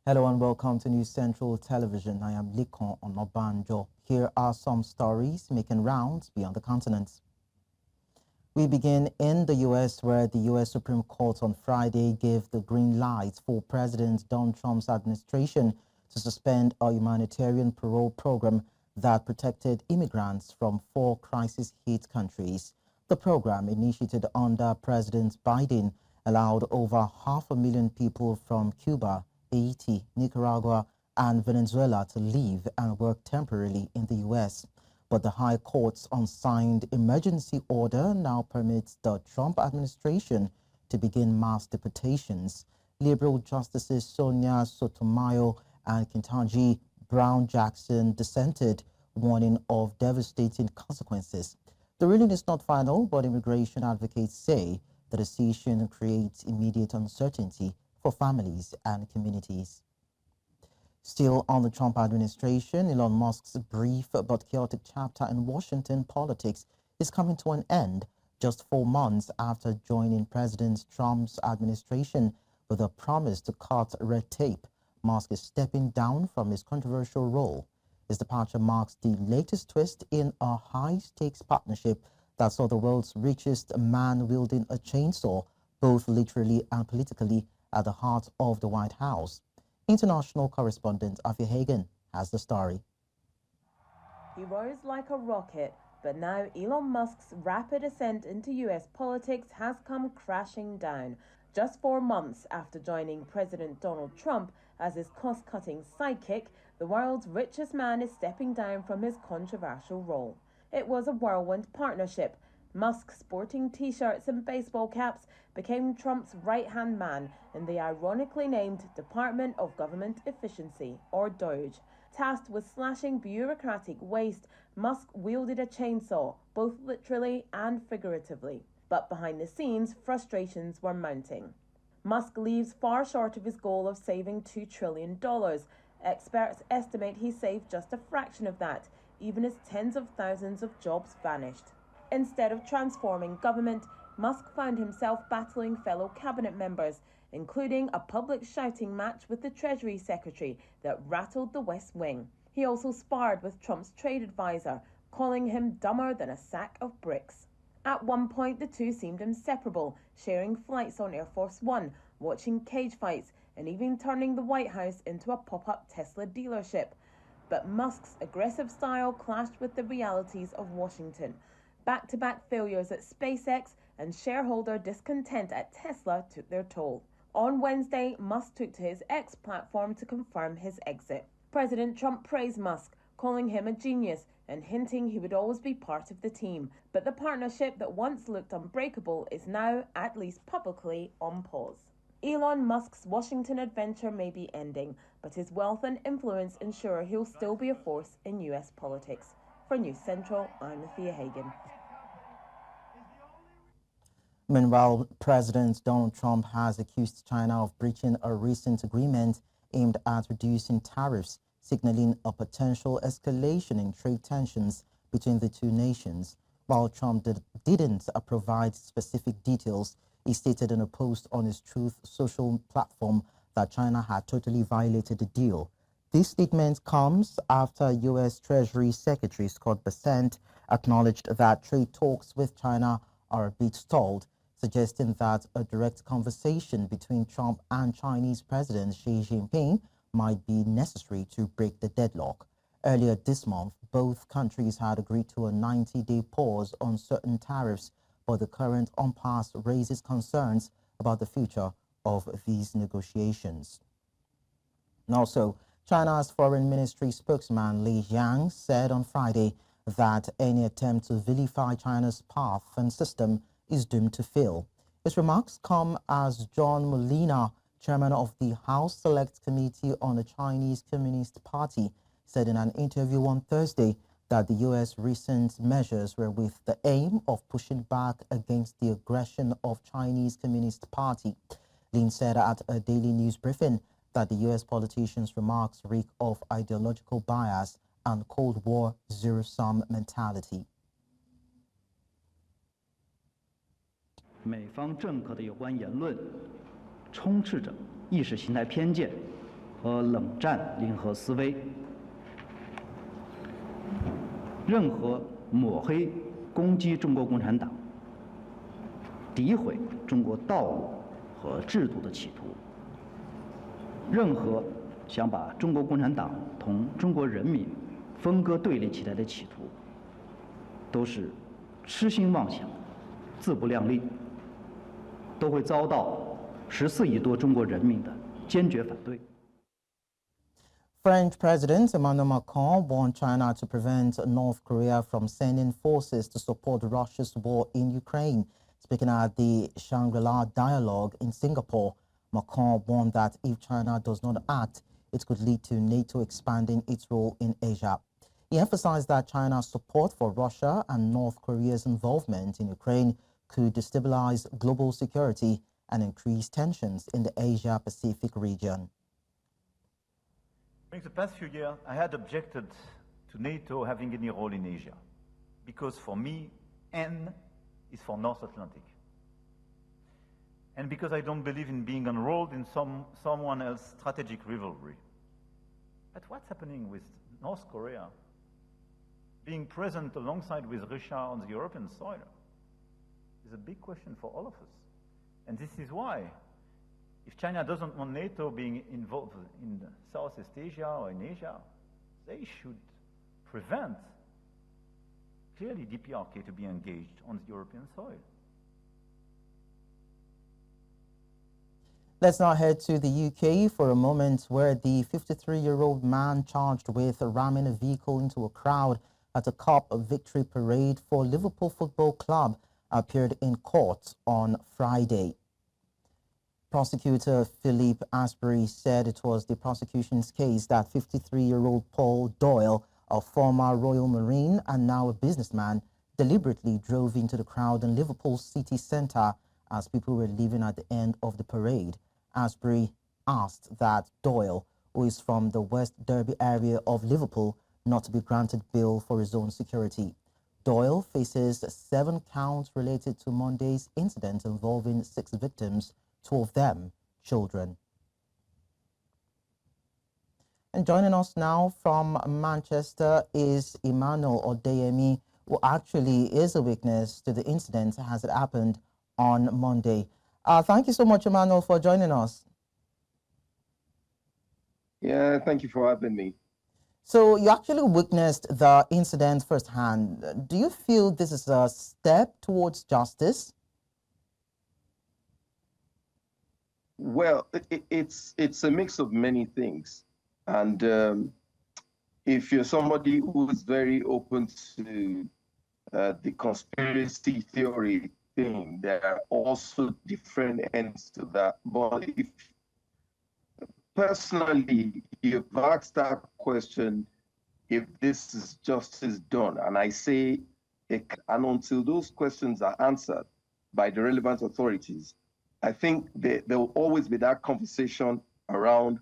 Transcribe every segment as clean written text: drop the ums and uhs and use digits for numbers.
Hello and welcome to News Central Television. I am Likon Onobanjo. Here are some stories making rounds beyond the continent. We begin in the U.S., where the U.S. Supreme Court on Friday gave the green light for President Donald Trump's administration to suspend a humanitarian parole program that protected immigrants from 4 crisis-hit countries. The program, initiated under President Biden, allowed over 500,000 people from Cuba, Haiti, Nicaragua, and Venezuela to live and work temporarily in the U.S. But the High Court's unsigned emergency order now permits the Trump administration to begin mass deportations. Liberal Justices Sonia Sotomayor and Ketanji Brown Jackson dissented, warning of devastating consequences. The ruling is not final, but immigration advocates say the decision creates immediate uncertainty for families and communities. Still on the Trump administration, Elon Musk's brief but chaotic chapter in Washington politics is coming to an end just 4 months after joining President Trump's administration with a promise to cut red tape. Musk is stepping down from his controversial role. His departure marks the latest twist in a high-stakes partnership that saw the world's richest man wielding a chainsaw, both literally and politically, at the heart of the White House. International correspondent Afua Hagan has the story. He rose like a rocket, but now Elon Musk's rapid ascent into US politics has come crashing down. Just 4 months after joining President Donald Trump as his cost-cutting sidekick, the world's richest man is stepping down from his controversial role. It was a whirlwind partnership. Musk, sporting T-shirts and baseball caps, became Trump's right-hand man in the ironically named Department of Government Efficiency, or DOGE. Tasked with slashing bureaucratic waste, Musk wielded a chainsaw, both literally and figuratively. But behind the scenes, frustrations were mounting. Musk leaves far short of his goal of saving $2 trillion. Experts estimate he saved just a fraction of that, even as tens of thousands of jobs vanished. Instead of transforming government, Musk found himself battling fellow cabinet members, including a public shouting match with the Treasury Secretary that rattled the West Wing. He also sparred with Trump's trade advisor, calling him dumber than a sack of bricks. At one point, the two seemed inseparable, sharing flights on Air Force One, watching cage fights, and even turning the White House into a pop-up Tesla dealership. But Musk's aggressive style clashed with the realities of Washington. Back-to-back failures at SpaceX and shareholder discontent at Tesla took their toll. On Wednesday, Musk took to his X platform to confirm his exit. President Trump praised Musk, calling him a genius and hinting he would always be part of the team. But the partnership that once looked unbreakable is now, at least publicly, on pause. Elon Musk's Washington adventure may be ending, but his wealth and influence ensure he'll still be a force in US politics. For News Central, I'm Afua Hagan. Meanwhile, President Donald Trump has accused China of breaching a recent agreement aimed at reducing tariffs, signaling a potential escalation in trade tensions between the two nations. While Trump didn't provide specific details, he stated in a post on his Truth Social platform that China had totally violated the deal. This statement comes after U.S. Treasury Secretary Scott Bessent acknowledged that trade talks with China are a bit stalled, suggesting that a direct conversation between Trump and Chinese President Xi Jinping might be necessary to break the deadlock. Earlier this month, both countries had agreed to a 90-day pause on certain tariffs, but the current impasse raises concerns about the future of these negotiations. And also, China's Foreign Ministry spokesman Li Jiang said on Friday that any attempt to vilify China's path and system is doomed to fail. His remarks come as John Molina, chairman of the House Select Committee on the Chinese Communist Party, said in an interview on Thursday that the U.S. recent measures were with the aim of pushing back against the aggression of Chinese Communist Party. Lin said at a daily news briefing that the U.S. politicians' remarks reek of ideological bias and Cold War zero-sum mentality. 美方政客的有关言论充斥着意识形态偏见和冷战零和思维。任何抹黑、攻击中国共产党、诋毁中国道路和制度的企图，任何想把中国共产党同中国人民分割对立起来的企图，都是痴心妄想、自不量力，都会遭到14亿多中国人民的坚决反对。French President Emmanuel Macron warned China to prevent North Korea from sending forces to support Russia's war in Ukraine. Speaking at the Shangri-La Dialogue in Singapore, Macron warned that if China does not act, it could lead to NATO expanding its role in Asia. He emphasized that China's support for Russia and North Korea's involvement in Ukraine could destabilize global security and increase tensions in the Asia-Pacific region. During the past few years, I had objected to NATO having any role in Asia, because for me, N is for North Atlantic. And because I don't believe in being enrolled in someone else's strategic rivalry. But what's happening with North Korea being present alongside with Russia on the European soil is a big question for all of us. And this is why, if China doesn't want NATO being involved in Southeast Asia or in Asia, they should prevent, clearly, DPRK to be engaged on the European soil. Let's now head to the UK for a moment, where the 53-year-old man charged with ramming a vehicle into a crowd at a Cup victory parade for Liverpool Football Club appeared in court on Friday. Prosecutor Philip Asbury said it was the prosecution's case that 53-year-old Paul Doyle, a former Royal Marine and now a businessman, deliberately drove into the crowd in Liverpool city centre as people were leaving at the end of the parade. Asbury asked that Doyle, who is from the West Derby area of Liverpool, not to be granted bail for his own security. Doyle faces 7 counts related to Monday's incident involving 6 victims, 2 of them children. And joining us now from Manchester is Emmanuel Odeyemi, who actually is a witness to the incident as it happened on Monday. Thank you so much, Emmanuel, for joining us. Yeah, thank you for having me. So you actually witnessed the incident firsthand. Do you feel this is a step towards justice? Well, it's a mix of many things. And if you're somebody who's very open to the conspiracy theory thing, there are also different ends to that. But if personally you've asked that question, if this is justice done, and I say, and until those questions are answered by the relevant authorities, I think there will always be that conversation around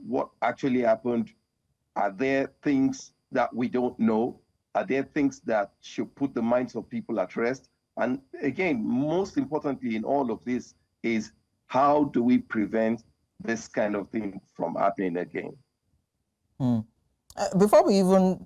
what actually happened. Are there things that we don't know? Are there things that should put the minds of people at rest? And again, most importantly in all of this is, how do we prevent this kind of thing from happening again? Before we even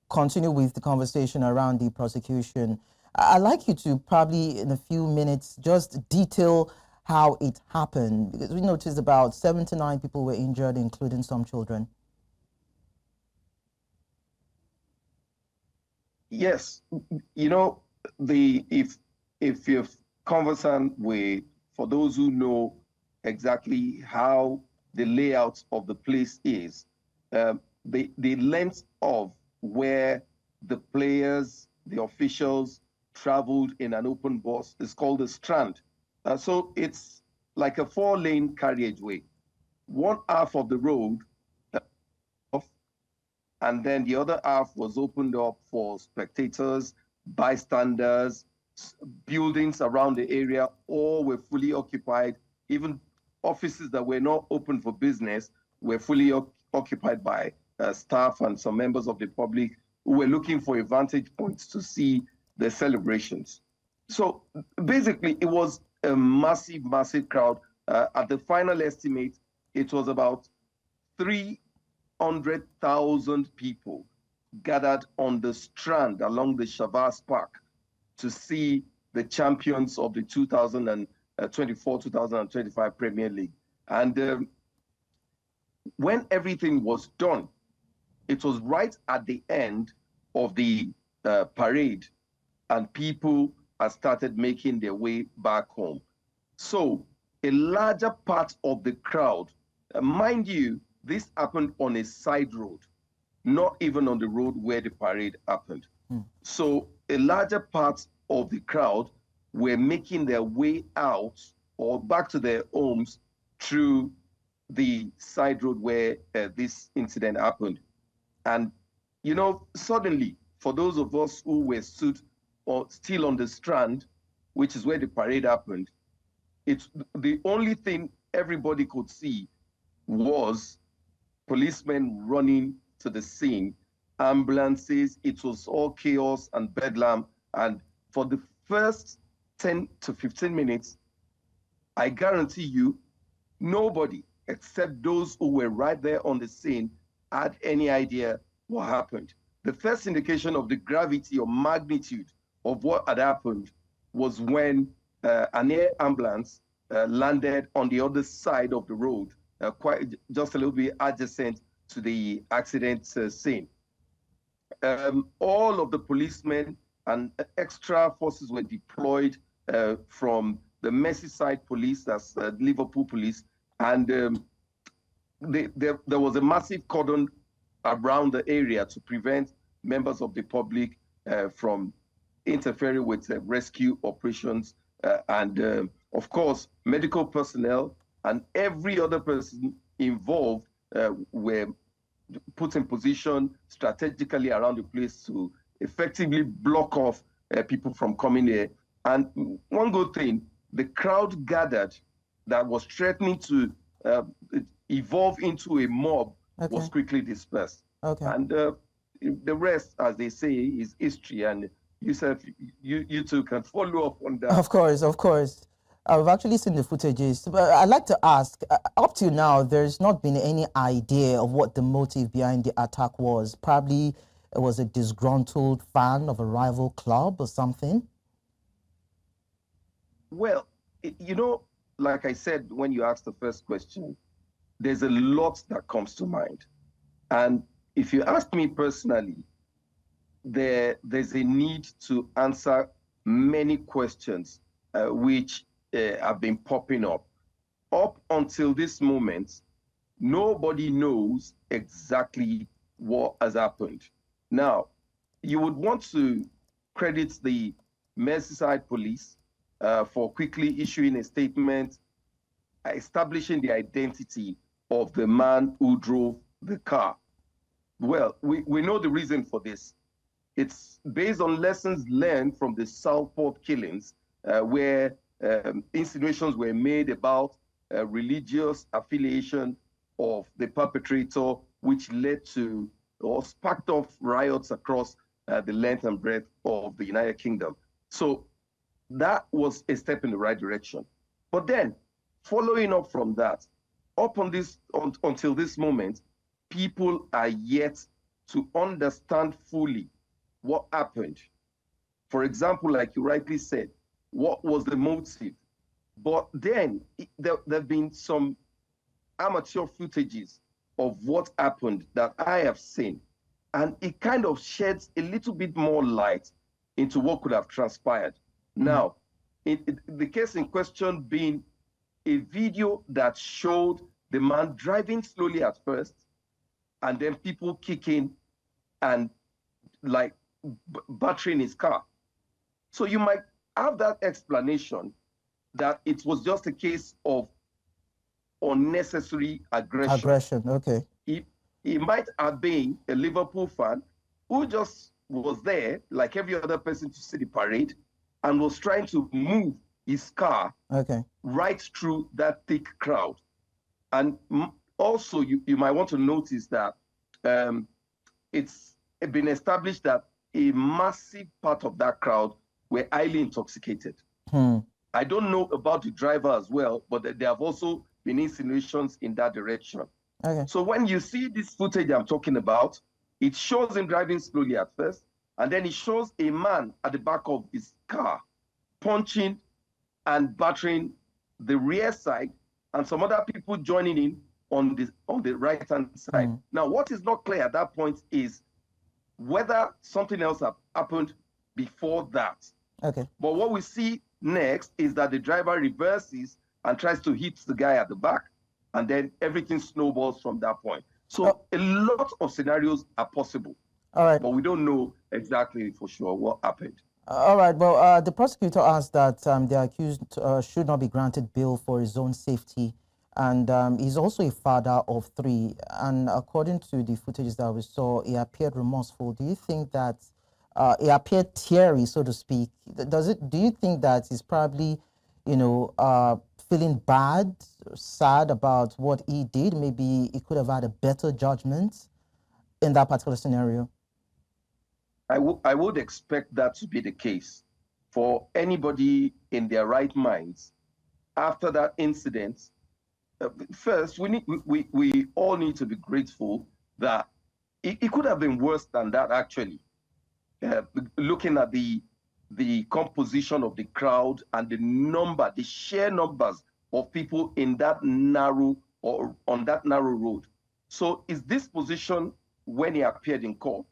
continue with the conversation around the prosecution, I'd like you to probably in a few minutes just detail how it happened, because we noticed about 79 people were injured, including some children. Yes, you know, if you're conversant with, for those who know exactly how the layout of the place is, the length of where the players, the officials traveled in an open bus is called a strand. So it's like a 4-lane carriageway. One half of the road off, and then the other half was opened up for spectators, bystanders. Buildings around the area all were fully occupied. Even offices that were not open for business were fully occupied by staff and some members of the public who were looking for a vantage points to see the celebrations. So basically, it was a massive, massive crowd. At the final estimate, it was about 300,000 people gathered on the Strand along the Shavas Park to see the champions of the 2024-2025 Premier League. And when everything was done, it was right at the end of the parade, and people had started making their way back home. So a larger part of the crowd, mind you, this happened on a side road, not even on the road where the parade happened. So a larger part of the crowd were making their way out or back to their homes through the side road where this incident happened. And, you know, suddenly, for those of us who were stood or still on the Strand, which is where the parade happened, it's the only thing everybody could see was policemen running to the scene, ambulances. It was all chaos and bedlam. And for the first 10 to 15 minutes, I guarantee you, nobody except those who were right there on the scene had any idea what happened. The first indication of the gravity or magnitude of what had happened was when an air ambulance landed on the other side of the road, quite just a little bit adjacent to the accident scene. All of the policemen and extra forces were deployed from the Merseyside police, that's Liverpool police, and there was a massive cordon around the area to prevent members of the public from interfering with rescue operations. And of course, medical personnel and every other person involved were put in position strategically around the place to effectively block off people from coming there. And one good thing, the crowd gathered that was threatening to evolve into a mob was quickly dispersed. And the rest, as they say, is history. And you two can follow up on that. Of course, of course. I've actually seen the footages, but I'd like to ask, up to now, there's not been any idea of what the motive behind the attack was. Probably it was a disgruntled fan of a rival club or something. Well, you know, like I said, when you asked the first question, there's a lot that comes to mind. And if you ask me personally, there's a need to answer many questions which have been popping up. Up until this moment, nobody knows exactly what has happened. Now, you would want to credit the Merseyside police for quickly issuing a statement establishing the identity of the man who drove the car. Well, we know the reason for this. It's based on lessons learned from the Southport killings, where insinuations were made about religious affiliation of the perpetrator, which led to or sparked off riots across the length and breadth of the United Kingdom. So that was a step in the right direction. But then, following up from that, up on this until this moment, people are yet to understand fully what happened. For example, like you rightly said, what was the motive? But then there have been some amateur footages of what happened that I have seen, and it kind of sheds a little bit more light into what could have transpired. Now, the case in question being a video that showed the man driving slowly at first, and then people kicking and like battering his car. So you might have that explanation that it was just a case of unnecessary aggression. Aggression, okay. He might have been a Liverpool fan who just was there, like every other person, to see the parade and was trying to move his car right through that thick crowd. And also, you might want to notice that it's been established that a massive part of that crowd were highly intoxicated. I don't know about the driver as well, but there have also been insinuations in that direction. Okay. So when you see this footage I'm talking about, it shows him driving slowly at first, and then it shows a man at the back of his car punching and battering the rear side, and some other people joining in on the right-hand side. Now, what is not clear at that point is whether something else happened before that. Okay. But what we see next is that the driver reverses and tries to hit the guy at the back, and then everything snowballs from that point. So a lot of scenarios are possible. All right. But we don't know exactly for sure what happened. All right. Well, the prosecutor asked that the accused should not be granted bail for his own safety. And he's also a father of 3. And according to the footage that we saw, he appeared remorseful. Do you think that he appeared teary, so to speak? Do you think that he's probably, feeling bad, sad about what he did? Maybe he could have had a better judgment in that particular scenario? I would expect that to be the case for anybody in their right minds. After that incident, first, we all need to be grateful that it could have been worse than that, actually. Looking at the composition of the crowd and the sheer numbers of people in that narrow or on that narrow road. So is this position when he appeared in court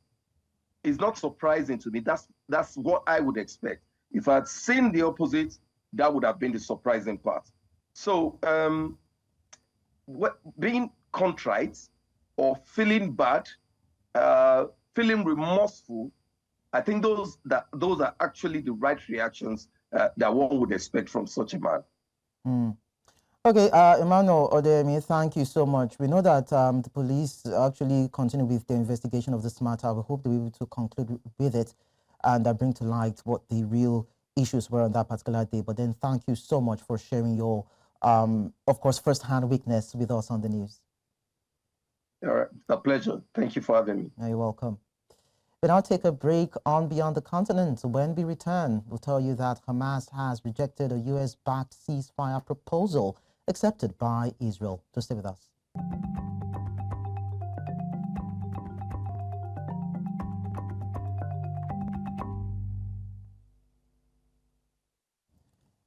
is not surprising to me. That's what I would expect. If I'd seen the opposite, that would have been the surprising part. So being contrite or feeling bad, feeling remorseful, I think those are actually the right reactions that one would expect from such a man. Okay, Emmanuel Odemi, thank you so much. We know that the police actually continue with the investigation of this matter. We hope they'll be able to conclude with it and bring to light what the real issues were on that particular day. But then thank you so much for sharing your, of course, first-hand witness with us on the news. All right, it's a pleasure. Thank you for having me. You're welcome. We now take a break on Beyond the Continent. When we return, we'll tell you that Hamas has rejected a U.S.-backed ceasefire proposal accepted by Israel. To stay with us.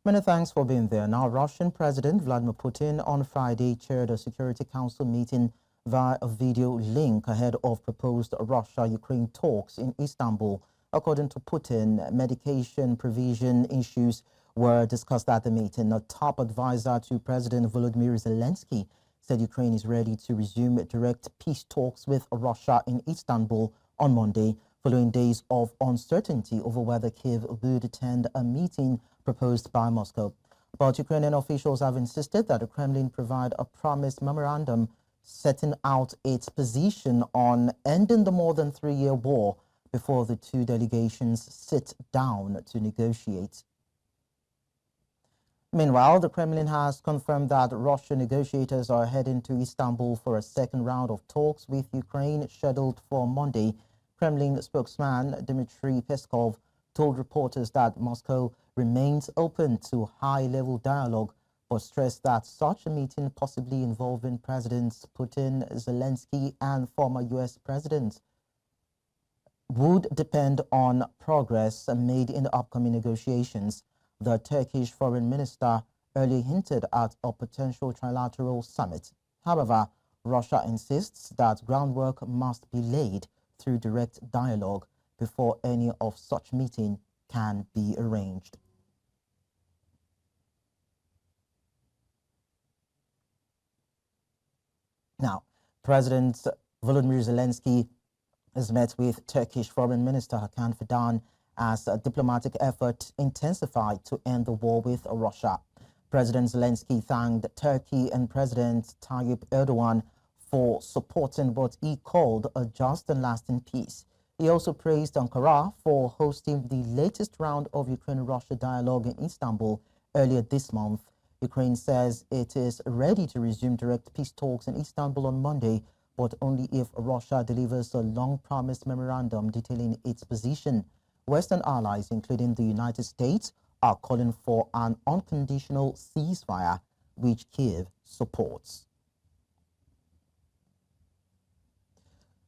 Many thanks for being there. Now, Russian President Vladimir Putin on Friday chaired a Security Council meeting via a video link ahead of proposed Russia-Ukraine talks in Istanbul. According to Putin, medication provision issues were discussed at the meeting. A top advisor to President Volodymyr Zelensky said Ukraine is ready to resume direct peace talks with Russia in Istanbul on Monday, following days of uncertainty over whether Kiev would attend a meeting proposed by Moscow. But Ukrainian officials have insisted that the Kremlin provide a promised memorandum setting out its position on ending the more than 3-year war before the two delegations sit down to negotiate. Meanwhile, the Kremlin has confirmed that Russian negotiators are heading to Istanbul for a second round of talks with Ukraine scheduled for Monday. Kremlin spokesman Dmitry Peskov told reporters that Moscow remains open to high-level dialogue, but stressed that such a meeting, possibly involving Presidents Putin, Zelensky, and former U.S. President, would depend on progress made in the upcoming negotiations. The Turkish foreign minister earlier hinted at a potential trilateral summit. However, Russia insists that groundwork must be laid through direct dialogue before any of such meeting can be arranged. Now, President Volodymyr Zelensky has met with Turkish Foreign Minister Hakan Fidan as a diplomatic effort intensified to end the war with Russia. President Zelensky thanked Turkey and President Tayyip Erdogan for supporting what he called a just and lasting peace. He also praised Ankara for hosting the latest round of Ukraine-Russia dialogue in Istanbul earlier this month. Ukraine says it is ready to resume direct peace talks in Istanbul on Monday, but only if Russia delivers a long-promised memorandum detailing its position. Western allies, including the United States, are calling for an unconditional ceasefire, which Kiev supports.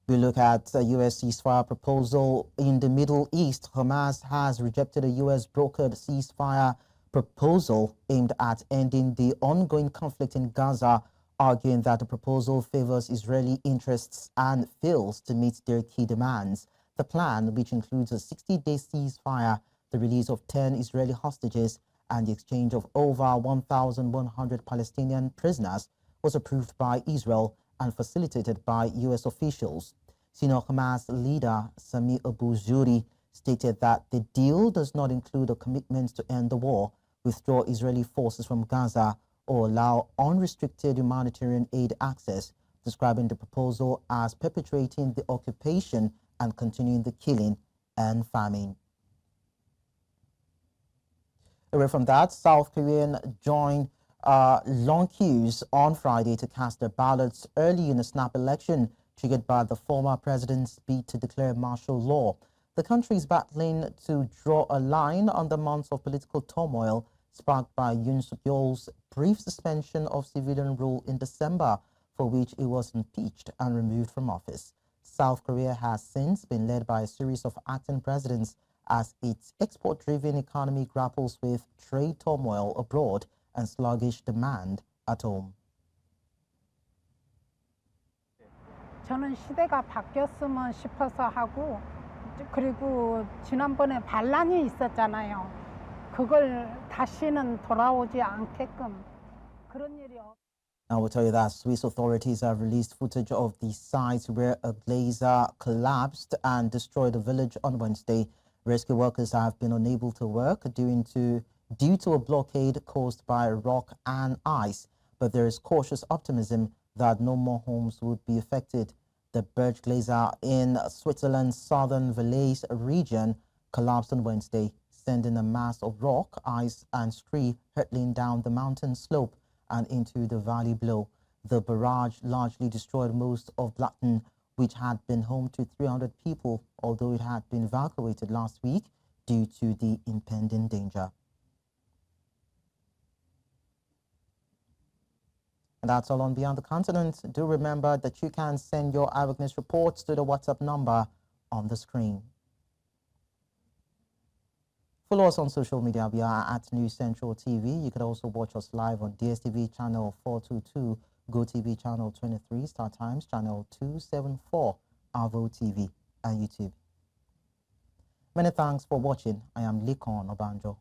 We look at a U.S. ceasefire proposal in the Middle East. Hamas has rejected a U.S. brokered ceasefire proposal aimed at ending the ongoing conflict in Gaza, arguing that the proposal favors Israeli interests and fails to meet their key demands. The plan, which includes a 60-day ceasefire, the release of 10 Israeli hostages, and the exchange of over 1,100 Palestinian prisoners, was approved by Israel and facilitated by U.S. officials. Senior Hamas leader Sami Abu Zuri stated that the deal does not include a commitment to end the war, withdraw Israeli forces from Gaza, or allow unrestricted humanitarian aid access, describing the proposal as perpetuating the occupation and continuing the killing and famine. Away from that, South Korean joined long queues on Friday to cast their ballots early in a snap election triggered by the former president's bid to declare martial law. The country is battling to draw a line on the months of political turmoil sparked by Yoon Suk-yeol's brief suspension of civilian rule in December, for which he was impeached and removed from office. South Korea has since been led by a series of acting presidents as its export-driven economy grapples with trade turmoil abroad and sluggish demand at home. 저는 시대가 바뀌었으면 싶어서 하고, 그리고 지난번에 반란이 있었잖아요. 그걸 다시는 돌아오지 않게끔 그런 일이. I will tell you that Swiss authorities have released footage of the site where a glacier collapsed and destroyed a village on Wednesday. Rescue workers have been unable to work due to a blockade caused by rock and ice, but there is cautious optimism that no more homes would be affected. The Berg Glacier in Switzerland's southern Valais region collapsed on Wednesday, sending a mass of rock, ice, and scree hurtling down the mountain slope and into the valley below. The barrage largely destroyed most of Blatten, which had been home to 300 people, although it had been evacuated last week due to the impending danger. And that's all on Beyond the Continent. Do remember that you can send your eyewitness reports to the WhatsApp number on the screen. Follow us on social media. We are at News Central TV. You can also watch us live on DSTV channel 422, GoTV channel 23, Star Times channel 274, Avo TV, and YouTube. Many thanks for watching. I am Likon Obanjo.